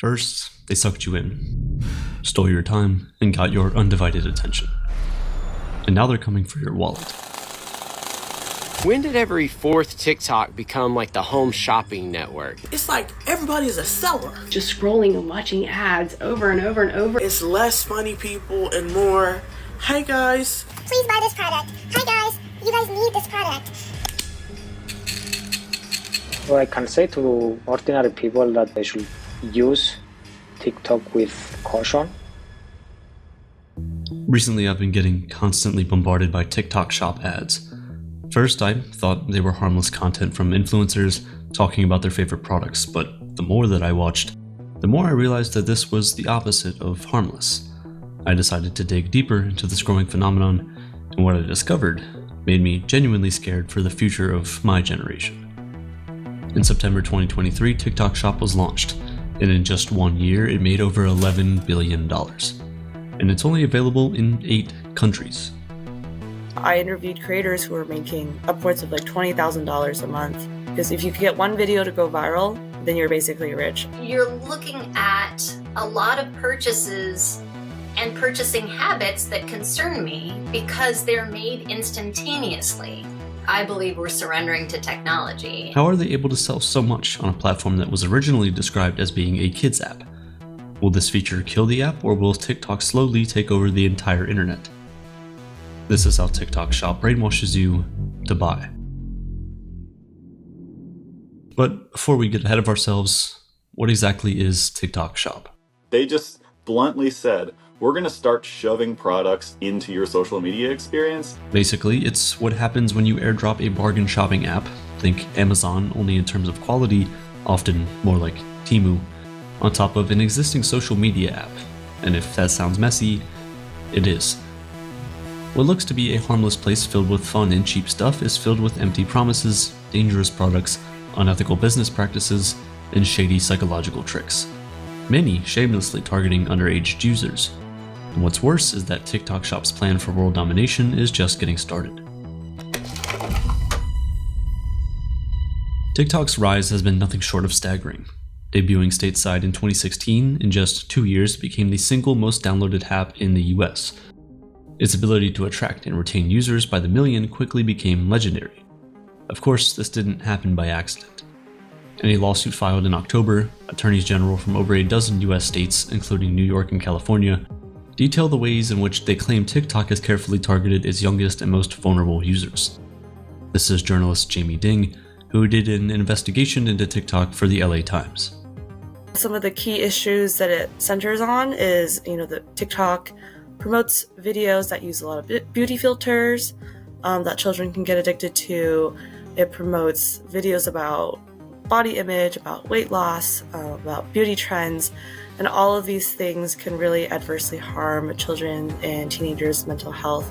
First, they sucked you in, stole your time, and got your undivided attention. And now they're coming for your wallet. When did every fourth TikTok become like the home shopping network? It's like everybody's a seller. Just scrolling and watching ads over and over and over. It's less funny people and more, hey guys, please buy this product. Hi guys, you guys need this product. So I can say to ordinary people that they should use TikTok with caution. Recently, I've been getting constantly bombarded by TikTok shop ads. First, I thought they were harmless content from influencers talking about their favorite products, but the more that I watched, the more I realized that this was the opposite of harmless. I decided to dig deeper into this growing phenomenon, and what I discovered made me genuinely scared for the future of my generation. In September 2023, TikTok Shop was launched, and in just 1 year, it made over $11 billion. And it's only available in 8 countries. I interviewed creators who were making upwards of like $20,000 a month. Because if you could get one video to go viral, then you're basically rich. You're looking at a lot of purchases and purchasing habits that concern me because they're made instantaneously. I believe we're surrendering to technology. How are they able to sell so much on a platform that was originally described as being a kids app? Will this feature kill the app, or will TikTok slowly take over the entire internet? This is how TikTok Shop brainwashes you to buy. But before we get ahead of ourselves, what exactly is TikTok Shop? They just bluntly said, we're going to start shoving products into your social media experience. Basically, it's what happens when you airdrop a bargain shopping app, think Amazon only in terms of quality, often more like Temu, on top of an existing social media app. And if that sounds messy, it is. What looks to be a harmless place filled with fun and cheap stuff is filled with empty promises, dangerous products, unethical business practices, and shady psychological tricks. Many shamelessly targeting underage users. And what's worse is that TikTok Shop's plan for world domination is just getting started. TikTok's rise has been nothing short of staggering. Debuting stateside in 2016, in just 2 years it became the single most downloaded app in the US. Its ability to attract and retain users by the million quickly became legendary. Of course, this didn't happen by accident. In a lawsuit filed in October, attorneys general from over a dozen US states, including New York and California, detail the ways in which they claim TikTok has carefully targeted its youngest and most vulnerable users. This is journalist Jamie Ding, who did an investigation into TikTok for the LA Times. Some of the key issues that it centers on is, that TikTok promotes videos that use a lot of beauty filters that children can get addicted to. It promotes videos about body image, about weight loss, about beauty trends, and all of these things can really adversely harm children and teenagers' mental health.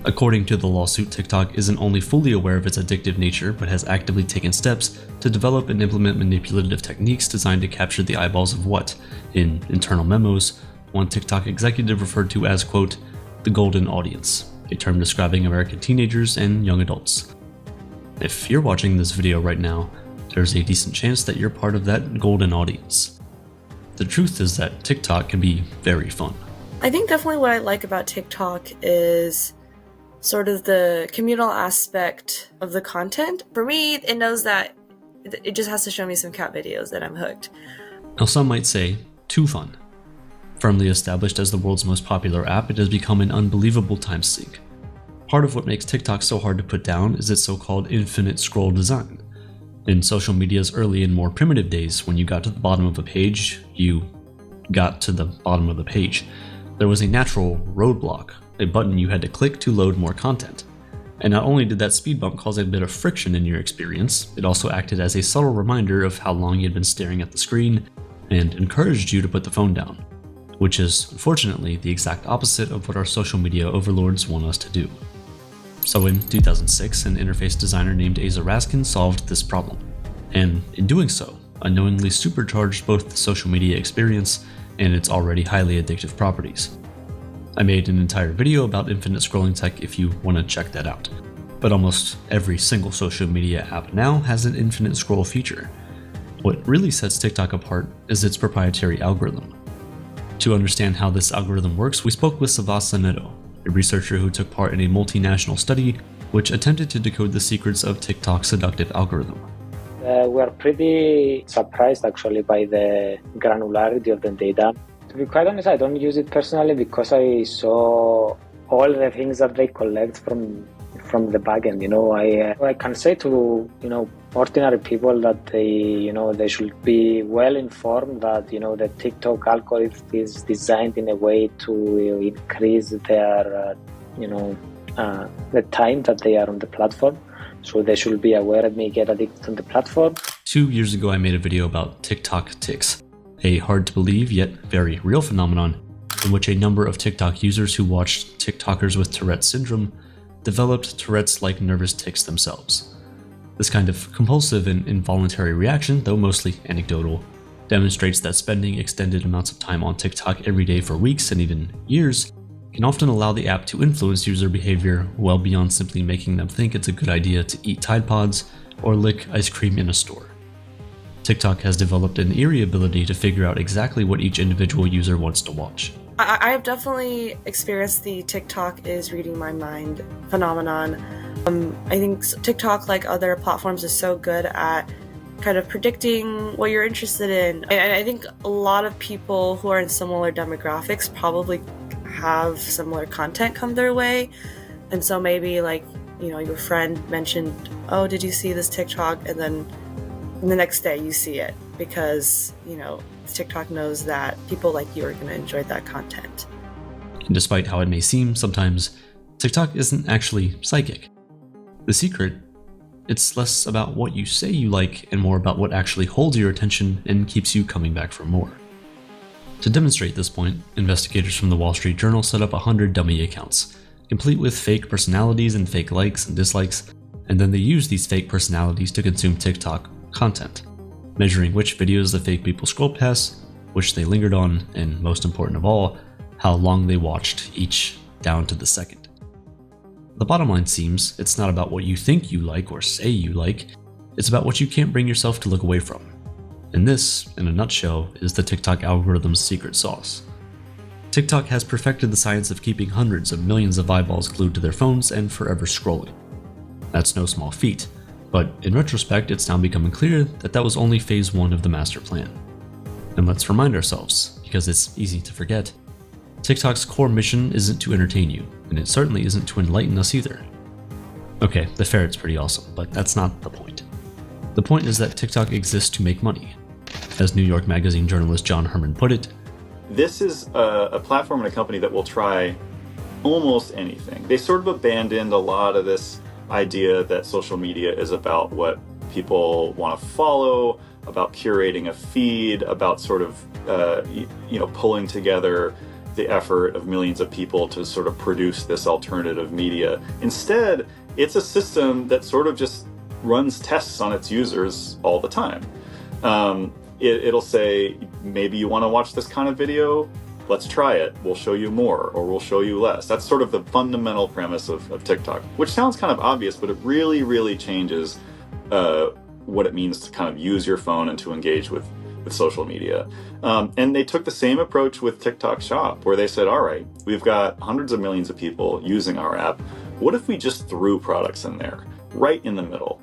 According to the lawsuit, TikTok isn't only fully aware of its addictive nature, but has actively taken steps to develop and implement manipulative techniques designed to capture the eyeballs of what, in internal memos, one TikTok executive referred to as, quote, the golden audience, a term describing American teenagers and young adults. If you're watching this video right now, there's a decent chance that you're part of that golden audience. The truth is that TikTok can be very fun. I think definitely what I like about TikTok is sort of the communal aspect of the content. For me, it knows that it just has to show me some cat videos and I'm hooked. Now some might say, too fun. Firmly established as the world's most popular app, it has become an unbelievable time sink. Part of what makes TikTok so hard to put down is its so-called infinite scroll design. In social media's early and more primitive days, when you got to the bottom of a page, there was a natural roadblock, a button you had to click to load more content. And not only did that speed bump cause a bit of friction in your experience, it also acted as a subtle reminder of how long you had been staring at the screen and encouraged you to put the phone down, which is, unfortunately, the exact opposite of what our social media overlords want us to do. So in 2006, an interface designer named Asa Raskin solved this problem, and in doing so, unknowingly supercharged both the social media experience and its already highly addictive properties. I made an entire video about infinite scrolling tech if you want to check that out. But almost every single social media app now has an infinite scroll feature. What really sets TikTok apart is its proprietary algorithm. To understand how this algorithm works, we spoke with Savasa Neto, a researcher who took part in a multinational study which attempted to decode the secrets of TikTok's seductive algorithm. We are pretty surprised actually by the granularity of the data. To be quite honest, I don't use it personally because I saw all the things that they collect from the backend. I can say to ordinary people that they should be well informed that the TikTok algorithm is designed in a way to increase their the time that they are on the platform. So they should be aware and may get addicted on the platform. 2 years ago, I made a video about TikTok tics, a hard to believe yet very real phenomenon in which a number of TikTok users who watched TikTokers with Tourette's syndrome developed Tourette's-like nervous tics themselves. This kind of compulsive and involuntary reaction, though mostly anecdotal, demonstrates that spending extended amounts of time on TikTok every day for weeks and even years can often allow the app to influence user behavior well beyond simply making them think it's a good idea to eat Tide Pods or lick ice cream in a store. TikTok has developed an eerie ability to figure out exactly what each individual user wants to watch. I have definitely experienced the TikTok is reading my mind phenomenon. I think TikTok, like other platforms, is so good at kind of predicting what you're interested in. And I think a lot of people who are in similar demographics probably have similar content come their way. And so maybe your friend mentioned, oh, did you see this TikTok? And then the next day you see it because, TikTok knows that people like you are going to enjoy that content. And despite how it may seem, sometimes TikTok isn't actually psychic. The secret, it's less about what you say you like and more about what actually holds your attention and keeps you coming back for more. To demonstrate this point, investigators from the Wall Street Journal set up 100 dummy accounts, complete with fake personalities and fake likes and dislikes, and then they used these fake personalities to consume TikTok content, measuring which videos the fake people scrolled past, which they lingered on, and most important of all, how long they watched each down to the second. The bottom line seems it's not about what you think you like or say you like, it's about what you can't bring yourself to look away from. And this, in a nutshell, is the TikTok algorithm's secret sauce. TikTok has perfected the science of keeping hundreds of millions of eyeballs glued to their phones and forever scrolling. That's no small feat, but in retrospect, it's now becoming clear that that was only phase 1 of the master plan. And let's remind ourselves, because it's easy to forget, TikTok's core mission isn't to entertain you, and it certainly isn't to enlighten us either. Okay, the ferret's pretty awesome, but that's not the point. The point is that TikTok exists to make money. As New York Magazine journalist John Herman put it, this is a platform and a company that will try almost anything. They sort of abandoned a lot of this idea that social media is about what people want to follow, about curating a feed, about sort of pulling together the effort of millions of people to sort of produce this alternative media. Instead, it's a system that sort of just runs tests on its users all the time. It'll say, maybe you want to watch this kind of video, let's try it, we'll show you more, or we'll show you less. That's sort of the fundamental premise of TikTok, which sounds kind of obvious, but it really, really changes what it means to kind of use your phone and to engage with social media. And they took the same approach with TikTok Shop, where they said, all right, we've got hundreds of millions of people using our app. What if we just threw products in there, right in the middle?